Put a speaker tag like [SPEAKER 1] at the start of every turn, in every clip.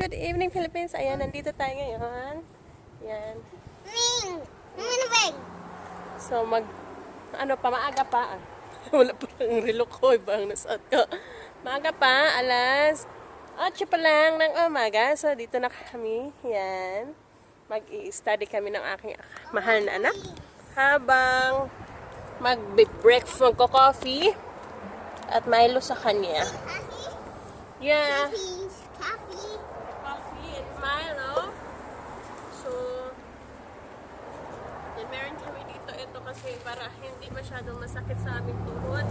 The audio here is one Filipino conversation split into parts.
[SPEAKER 1] Good evening, Philippines. Ayan, nandito tayo ngayon. Yan. So, maaga pa. Wala pa lang relo ko. Iba ang nasuot ko. Maaga pa, alas 8 pa lang ng umaga. So, dito na kami. Yan. Mag-i-study kami ng aking mahal na anak. Habang mag-breakfast, magko-coffee. At Milo sa kanya. Yeah. Coffee and Milo. So, meron kami dito ito kasi para hindi masyadong masakit sa aming tuhod.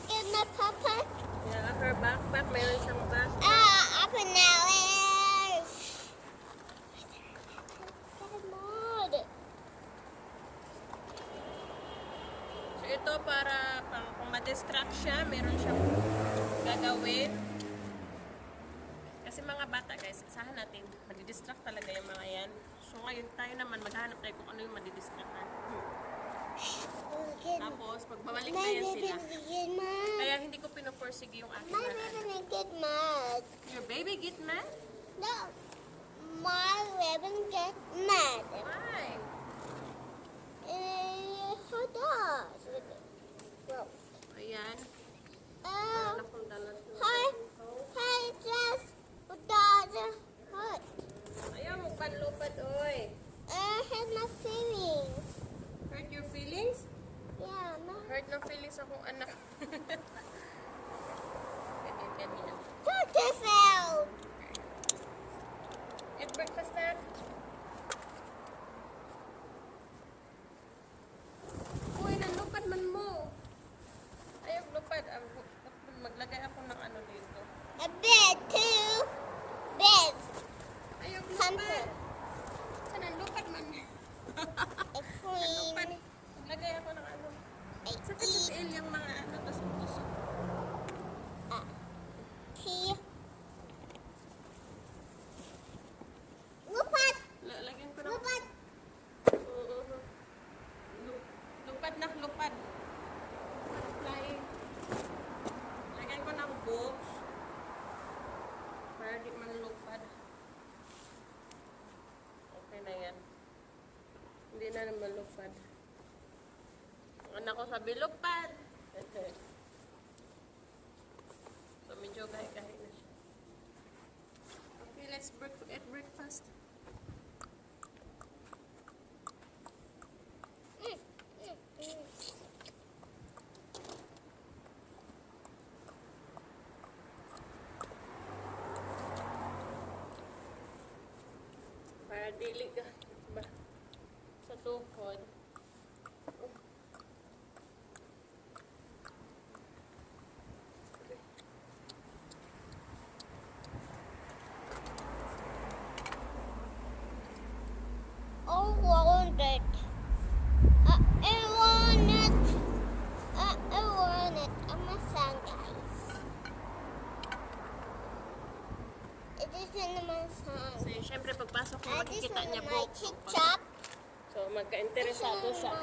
[SPEAKER 2] Get my papa.
[SPEAKER 1] Yeah, her backpack. Meron siyang backpack.
[SPEAKER 2] Up and now.
[SPEAKER 1] So, ito para kung ma-distract siya, meron siyang gagawin. Kasi mga bata guys, isahan natin, madidistract talaga yung mga yan. So ngayon tayo naman, maghanap tayo kung ano yung madidistract. Tapos, pag babalik na yan sila. Kaya hindi ko pinoforsige yung aking
[SPEAKER 2] My baby get mad.
[SPEAKER 1] Your baby get mad?
[SPEAKER 2] No. My baby get mad.
[SPEAKER 1] Why?
[SPEAKER 2] How does? Well,
[SPEAKER 1] Ayan.
[SPEAKER 2] hi,
[SPEAKER 1] Hi.
[SPEAKER 2] hi, just does hurt.
[SPEAKER 1] Ayaw, magpanlupad, oy.
[SPEAKER 2] Hurt my feelings.
[SPEAKER 1] Hurt your feelings?
[SPEAKER 2] Yeah, no.
[SPEAKER 1] Hurt ng feelings akong anak. Ganyan.
[SPEAKER 2] Hurt yourself.
[SPEAKER 1] Eat breakfast na. Uy, nalupad man mo. Ayaw, lupad. Maglagay ako ng ano dito.
[SPEAKER 2] A bed, two beds.
[SPEAKER 1] Ayaw,
[SPEAKER 2] Comfort.
[SPEAKER 1] lupad. Sana, lupad man.
[SPEAKER 2] A queen.
[SPEAKER 1] Lupad. Maglagay ako ng ano.
[SPEAKER 2] A
[SPEAKER 1] Sakit sa tiil yung mga ano, tusok-tusok.
[SPEAKER 2] Key. Lupad.
[SPEAKER 1] Lagyan ko ng...
[SPEAKER 2] Lupad.
[SPEAKER 1] Oo. Lupad na, lupad. Flying. Lagyan ko ng books. Para di man lupad. Okay na yan. Hindi na naman lupad. Ang anak ko sabi, lupad! So, medyo gahi-gahi na siya. Okay, let's eat breakfast. Para dili ka ba sa tuhod.
[SPEAKER 2] Oh, want it. I want it. I want it. I'm a son, guys. It isn't my son.
[SPEAKER 1] So, syempre, pagpasok mo,
[SPEAKER 2] I just
[SPEAKER 1] makikita
[SPEAKER 2] want
[SPEAKER 1] niya
[SPEAKER 2] my
[SPEAKER 1] books.
[SPEAKER 2] chip-chop.
[SPEAKER 1] So, magka-interesado siya.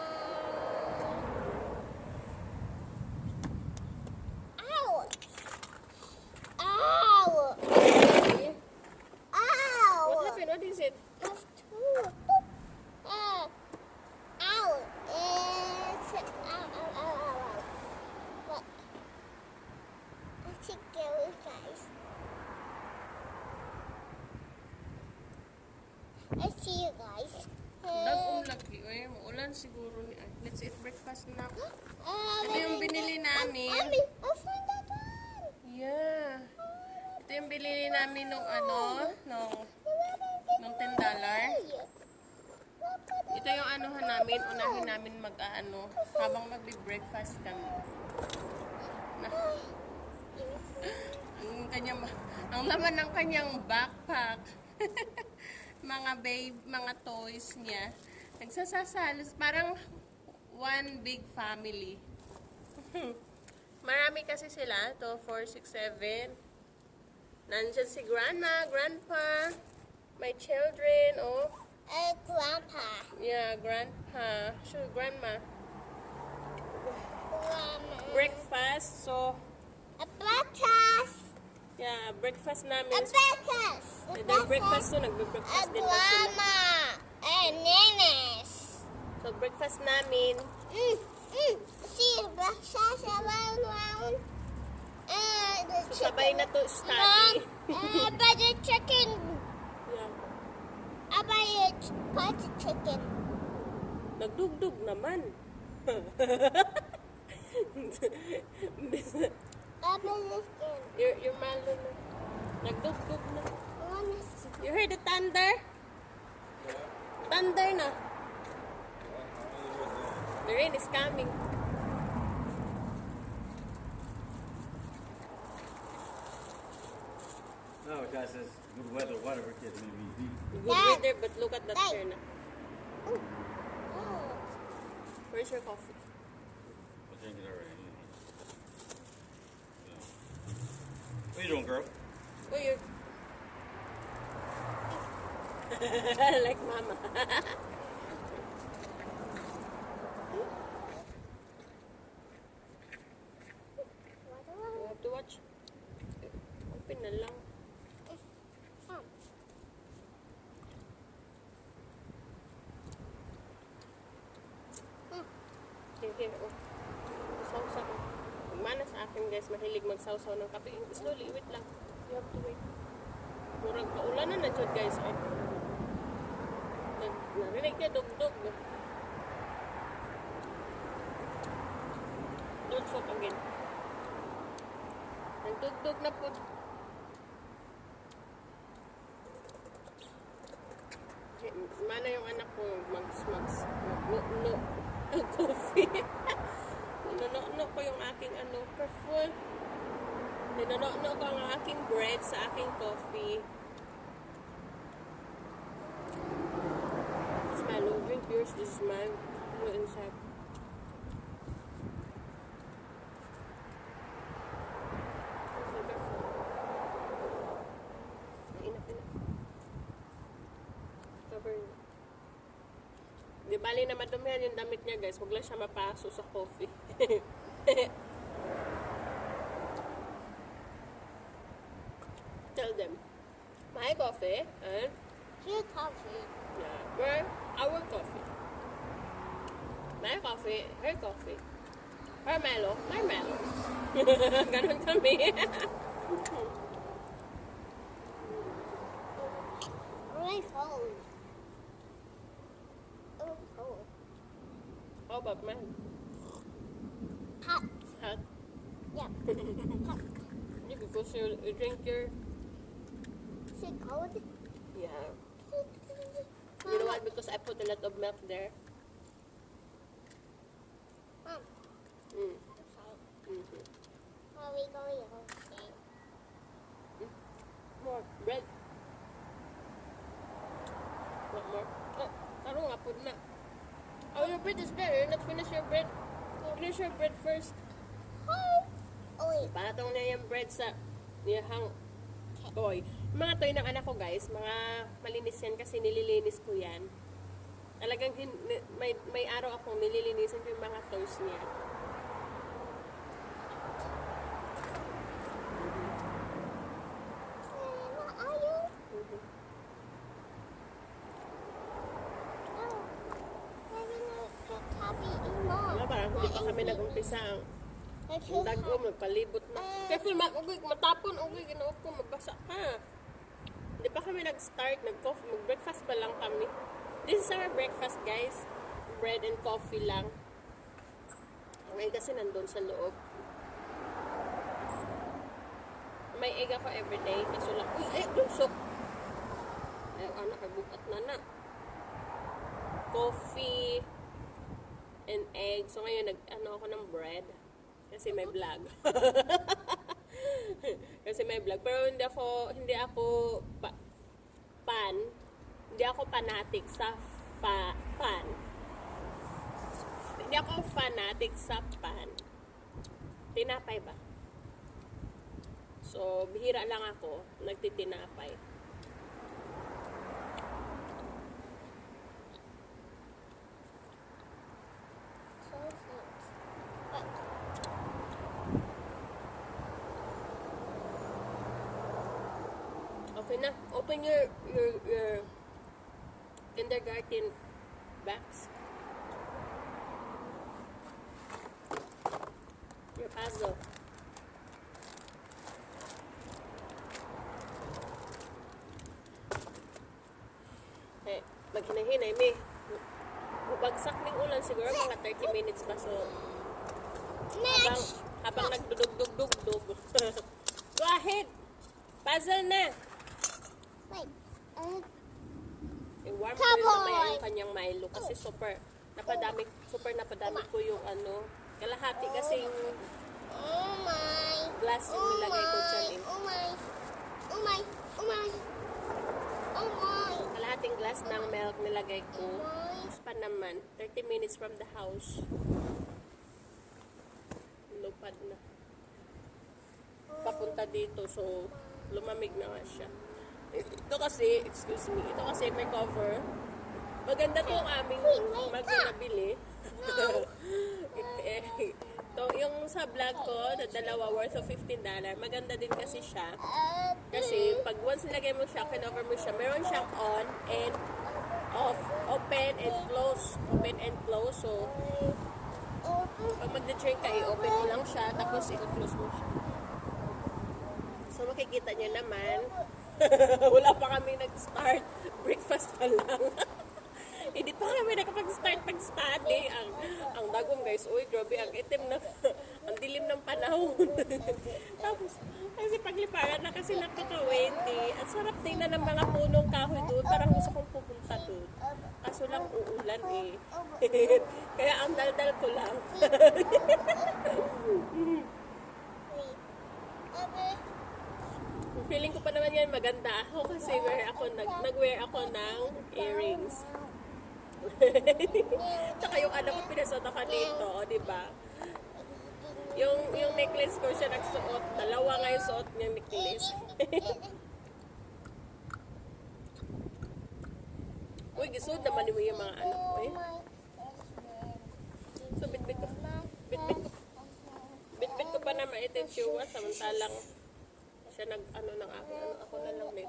[SPEAKER 2] Ow! Ow!
[SPEAKER 1] Okay.
[SPEAKER 2] Ow!
[SPEAKER 1] What happened? What is it?
[SPEAKER 2] That's two. Ow! It's ow, ow, ow, ow, ow. What? I should go, guys. I see you guys.
[SPEAKER 1] Nag-umlaki. Uy, maulan siguro. Let's eat breakfast na. Ito yung binili namin.
[SPEAKER 2] I found that one.
[SPEAKER 1] Yeah. Ito yung binili namin nung nung $10. Ito yung anuhan namin. Unahin namin habang magbe-breakfast kami. Ang laman ng kanyang backpack. mga toys niya. Nagsasasal. Parang one big family. Marami kasi sila. 2, 4, 6, 7. Nandyan si grandma, grandpa, my children, oh.
[SPEAKER 2] Grandpa.
[SPEAKER 1] Yeah, grandpa. Sure, grandma.
[SPEAKER 2] Grandma.
[SPEAKER 1] Breakfast, so
[SPEAKER 2] A breakfast.
[SPEAKER 1] Yeah, breakfast namin.
[SPEAKER 2] Abacus.
[SPEAKER 1] Breakfast to, nagbe-breakfast din daw sila.
[SPEAKER 2] Grandma. And Nenes.
[SPEAKER 1] So, breakfast namin.
[SPEAKER 2] See, breakfast around. The
[SPEAKER 1] So, sabay na to study.
[SPEAKER 2] Mom, but the chicken.
[SPEAKER 1] Yeah.
[SPEAKER 2] About the chicken.
[SPEAKER 1] Nagdugdug naman.
[SPEAKER 2] About the chicken.
[SPEAKER 1] Your malo na. Nagdugdug na. You heard the thunder? Thunder na. The rain is coming.
[SPEAKER 3] No, it says good weather, whatever kids may be.
[SPEAKER 1] Good
[SPEAKER 2] Dad.
[SPEAKER 1] weather, but look at that
[SPEAKER 2] Dad.
[SPEAKER 1] hair na. Where's your coffee?
[SPEAKER 3] I drink it already. Yeah. What are you doing, girl?
[SPEAKER 1] Oh, you're... like mama. You have to watch. Open na lang. Here. Oh. Sausaw ko. Pagmana sa akin guys, mahilig magsawsaw ng kape. Slowly, wait lang. You have to wait. Murag kaulanan na dyan guys. Oh. Narinig niya, dugdug. Don't soak again. Nagdugdug na po. Mana yung anak ko no coffee. Ninono ko yung aking perfume. Ninono ko ang aking bread sa aking coffee. This is my long drink, yours. This is mine. Ano inside? Enough. Cover. Di bali na madumihan yung damit niya guys. Huwag lang siya mapaso sa coffee. Tell them. My coffee and
[SPEAKER 2] Your coffee.
[SPEAKER 1] yeah, we're our coffee. My coffee, her coffee. Her mellow, my mellow. Ganon kami.
[SPEAKER 2] My phone. Oh, cold.
[SPEAKER 1] How about mine?
[SPEAKER 2] Hot.
[SPEAKER 1] Hot.
[SPEAKER 2] Yeah. Hot.
[SPEAKER 1] You because you drink your
[SPEAKER 2] Is it cold?
[SPEAKER 1] yeah. You know what? Because I put a lot of milk there.
[SPEAKER 2] Mom.
[SPEAKER 1] Mm.
[SPEAKER 2] Okay.
[SPEAKER 1] Mm-hmm.
[SPEAKER 2] Are we going home?
[SPEAKER 1] More bread. Not more. Oh, taro nga po na. Oh, your bread is there. You're not finished your bread. Finish your bread first.
[SPEAKER 2] Hi. Oh, wait.
[SPEAKER 1] Patong na yung bread sa niyahang toy. Mga toy ng anak ko guys, mga malinis yan kasi nililinis ko yan. Talagang may araw akong nililinisan ko yung mga toys niya.
[SPEAKER 2] Where are you? Oh. Maybe not happy anymore.
[SPEAKER 1] Diba, parang hindi pa kami nag-umpisa ang dagom, nagpalibot na. Careful, ugay, matapon, ugay, ginawa ko, mabasa ka. Hindi pa kami nag-start, nag-coffee, mag-breakfast pa lang kami. This is our breakfast, guys. Bread and coffee lang. Ngayon kasi nandun sa loob. May egg ako everyday, kaso lang, uy, dulsok. Ay, anak, bukat na. Coffee and egg. So ngayon, ako ng bread. Kasi may vlog. Kasi may vlog. Pero hindi ako fanatic sa pan. Hindi ako fanatic sa pan. Tinapay ba? So, bihira lang ako. Nagtitinapay.
[SPEAKER 2] So sweet.
[SPEAKER 1] Okay na. Open your kindergarten bags. Your puzzle. Eh, maghinahinay mi. Bagsak ng ulan siguro mga 30 minutes pa so
[SPEAKER 2] Next.
[SPEAKER 1] habang nagdudug-dug-dug. Go ahead. Puzzle na.
[SPEAKER 2] Wait.
[SPEAKER 1] I-warm ko
[SPEAKER 2] Come
[SPEAKER 1] yung mamaya
[SPEAKER 2] on.
[SPEAKER 1] yung kanyang Milo kasi super napadami ko yung ano, kalahati kasing
[SPEAKER 2] Oh my.
[SPEAKER 1] glass yung nilagay ko dyan eh.
[SPEAKER 2] Oh my. Oh my. Oh my. Oh my.
[SPEAKER 1] Kalahating glass ng milk nilagay ko.
[SPEAKER 2] Oh my.
[SPEAKER 1] Tapos pa naman, 30 minutes from the house. Lupad na. Papunta dito, so lumamig na nga siya. Ito kasi, excuse me, ito kasi may cover. Maganda to ang aming mag na nabili. Ito, yung sa vlog ko, na dalawa worth of $15, maganda din kasi siya. Kasi pag once nilagay mo siya, kinover mo siya, meron siyang on and off, open and close. Open and close, so pag magde-drink ka, i-open mo lang siya, tapos i-close mo siya. So makikita nyo naman, wala pa kami nag-start, breakfast pa lang. Hindi pa kami nakapag-start pag-study. Ang dagong guys, uy, grabe, ang itim na, ang dilim ng panahon. Tapos, kasi pagliparan na kasi napaka-windy. At sarap tingnan ng mga punong kahoy doon. Parang gusto kong pupunta doon. Kaso lang uulan eh. Kaya ang daldal ko lang. Feeling ko pa naman yan maganda ako kasi nag-wear ako ng earrings. Tsaka yung ano ko pinasuot ako dito, o diba? Yung necklace ko siya nagsuot. Dalawa nga yung suot niyang necklace. Uy, gisod naman mo yung mga anak ko eh. So, bitbit ko pa naman ito yung chiwa, samantalang siya nag-ano ng akin, ako na lang din.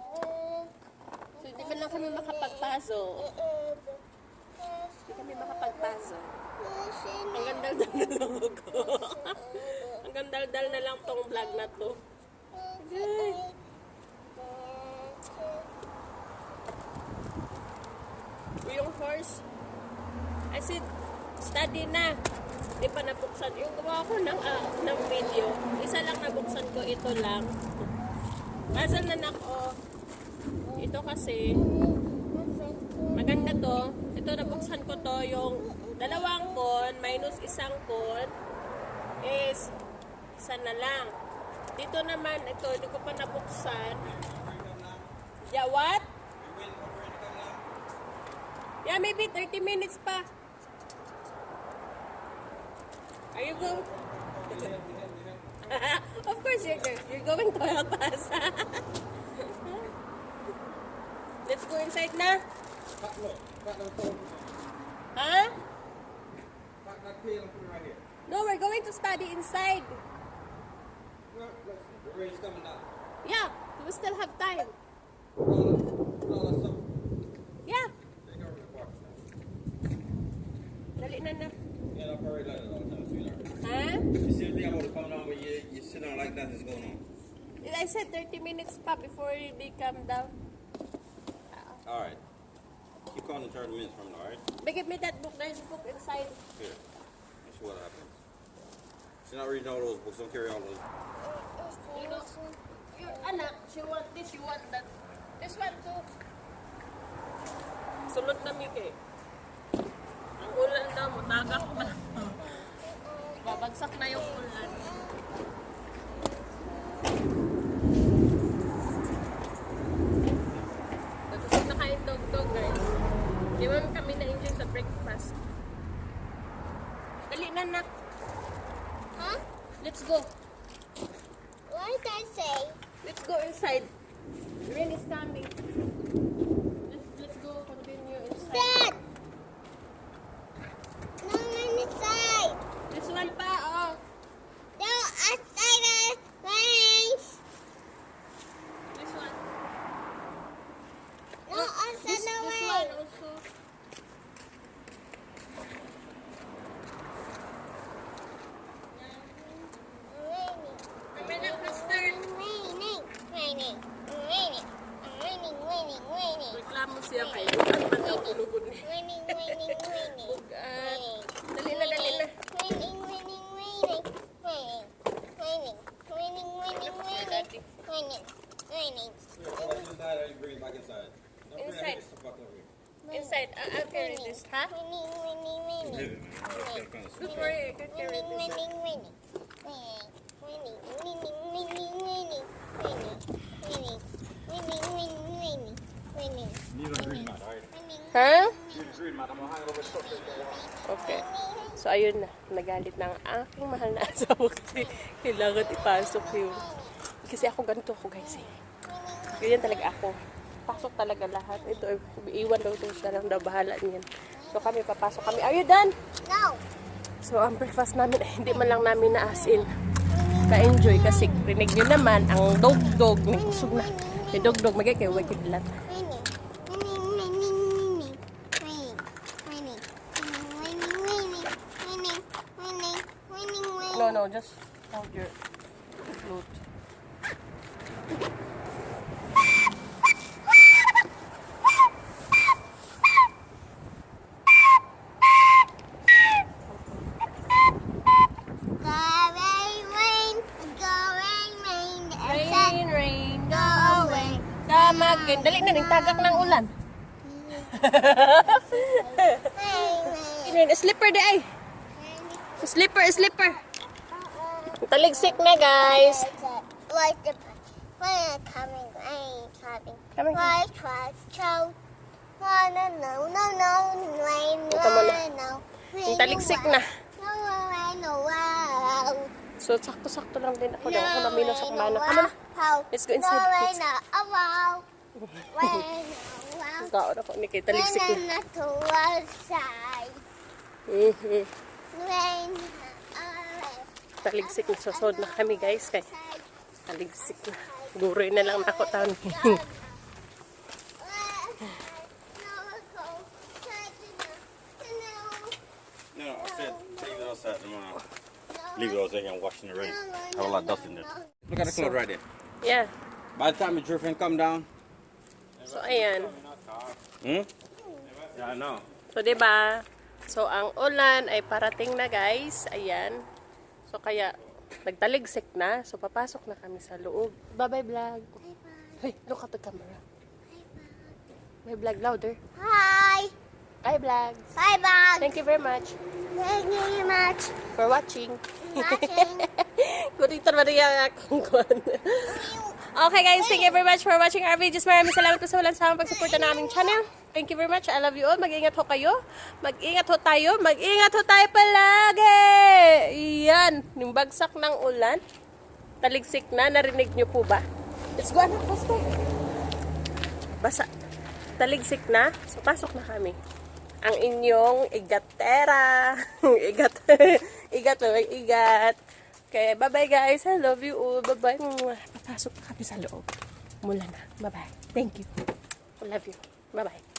[SPEAKER 1] So, hindi pa lang kami makapagpaso. Hindi kami makapagpaso. Ang gandal-dal na lang ako. Ang gandal-dal na lang tong vlog na to. Okay. Yung horse, I said, study na. Di pa nabuksan. Yung gawa ko ng video, isa lang nabuksan ko, ito lang. Basan na nako. Ito kasi, maganda to. Ito nabuksan ko to, yung dalawang con minus isang con is isa na lang. Dito naman, ito, hindi ko pa nabuksan. Yeah, what? Yeah, maybe 30 minutes pa. Are you going? Of course you're going to help us. Let's go inside na. Huh? No, we're going to study inside.
[SPEAKER 3] The rain's coming down.
[SPEAKER 1] Yeah, we still have time. Yeah. Dali na na.
[SPEAKER 3] Yeah, I'm already like that all the time, sweetheart.
[SPEAKER 1] Huh?
[SPEAKER 3] You see the thing about it coming on, but you're sitting on like that is going on.
[SPEAKER 1] I said 30 minutes pa before they come down.
[SPEAKER 3] Alright. Keep calling 30 minutes from now, alright?
[SPEAKER 1] But give me that book. There's a book inside.
[SPEAKER 3] Here. Let's see what happens. She's not reading all those books. Don't carry all those.
[SPEAKER 1] You know, your anak, she want this, you want that. This one too. Sunod na Miki. Ang ulan daw, matagak na. Babagsak na yung ulan. Tapos na kain dog-dog guys. Di ba kami na-enjoy sa breakfast? Dali na nak.
[SPEAKER 2] Huh?
[SPEAKER 1] Let's go.
[SPEAKER 2] What did I say?
[SPEAKER 1] Let's go inside. Rain is coming. Let's go continue inside.
[SPEAKER 2] Dad! No, I'm inside.
[SPEAKER 1] This one pa, oh.
[SPEAKER 2] No, outside the range.
[SPEAKER 1] This one.
[SPEAKER 2] This one also.
[SPEAKER 1] Reklamo siya kay Bugat man daw ulugod ni. Bugat. Dali na, dali na.
[SPEAKER 3] Inside, or you bring it back inside? No, bring it
[SPEAKER 1] Inside.
[SPEAKER 3] this fuck over here.
[SPEAKER 1] Inside, I'll carry this, ha? Good for you, I can carry this.
[SPEAKER 3] Need a green mat, alright?
[SPEAKER 1] Ha?
[SPEAKER 3] Need a green mat. I'm gonna hang it over the structure.
[SPEAKER 1] Okay. So, ayun na. Nagalit na ang aking mahal na asawa kasi kailangan ipasok yun. Kasi ako ganito ako, guys. Eh. Ganyan talaga ako. Pasok talaga lahat. Ito, iiwan daw ito siya lang daw. Bahala niyan. So, kami papasok kami. Are you done?
[SPEAKER 2] No.
[SPEAKER 1] So, ang breakfast namin, hindi man lang namin na-as-in. Ka-enjoy kasi rinig nyo naman, ang dog-dog, may kusog na. May dog-dog, magay kayo, wag kidlat. No, just hold your flute. Rain, go away. Damagin. Dali na, nagtagak ng ulan. Slipper di ay. Slipper. Taligsik na, guys.
[SPEAKER 2] Coming.
[SPEAKER 1] Coming. Ito mo na. Yung taligsik na. So, sakto-sakto lang din ako. Daw ako namino sa kumana. Come on. Let's go inside. Kaon ako ni kay taligsik na. Taligsik na. Susod na kami, guys. Kay taligsik na. Guroy na lang ako taon.
[SPEAKER 3] No, I said leave it outside tomorrow. Leave it outside and wash in the rain. Have a lot of dust in there. Look at the cloud right there.
[SPEAKER 1] Yeah.
[SPEAKER 3] By the time the drift come down.
[SPEAKER 1] So, ayan.
[SPEAKER 3] Hmm? Yeah, I know.
[SPEAKER 1] So, diba? So, ang ulan ay parating na, guys. Ayan. So, kaya, nagtaligsik na. So, papasok na kami sa loob. Bye-bye, vlog. Hey, look at the camera. Bye, vlog. Louder.
[SPEAKER 2] Hi.
[SPEAKER 1] Bye, vlog.
[SPEAKER 2] Bye bye.
[SPEAKER 1] Thank you very much
[SPEAKER 2] Thank you very much.
[SPEAKER 1] for watching.
[SPEAKER 2] Watching.
[SPEAKER 1] Kuritan mo rin akong kwan. Okay, guys. Thank you very much for watching our videos. Maraming salamat po sa walang sawang pagsuporta na aming channel. Thank you very much. I love you all. Mag-ingat ho kayo. Mag-ingat ho tayo. Mag-ingat ho tayo palagi. Yan. Yung bagsak ng ulan. Taligsik na. Narinig nyo po ba? Let's go, anak. Basta. Basa. Taligsik na. So, pasok na kami. Ang inyong igatera. Igat. Okay, bye-bye guys. I love you all. Bye-bye. Papasok na kami sa loob. Mula na. Bye-bye. Thank you. I love you. Bye-bye.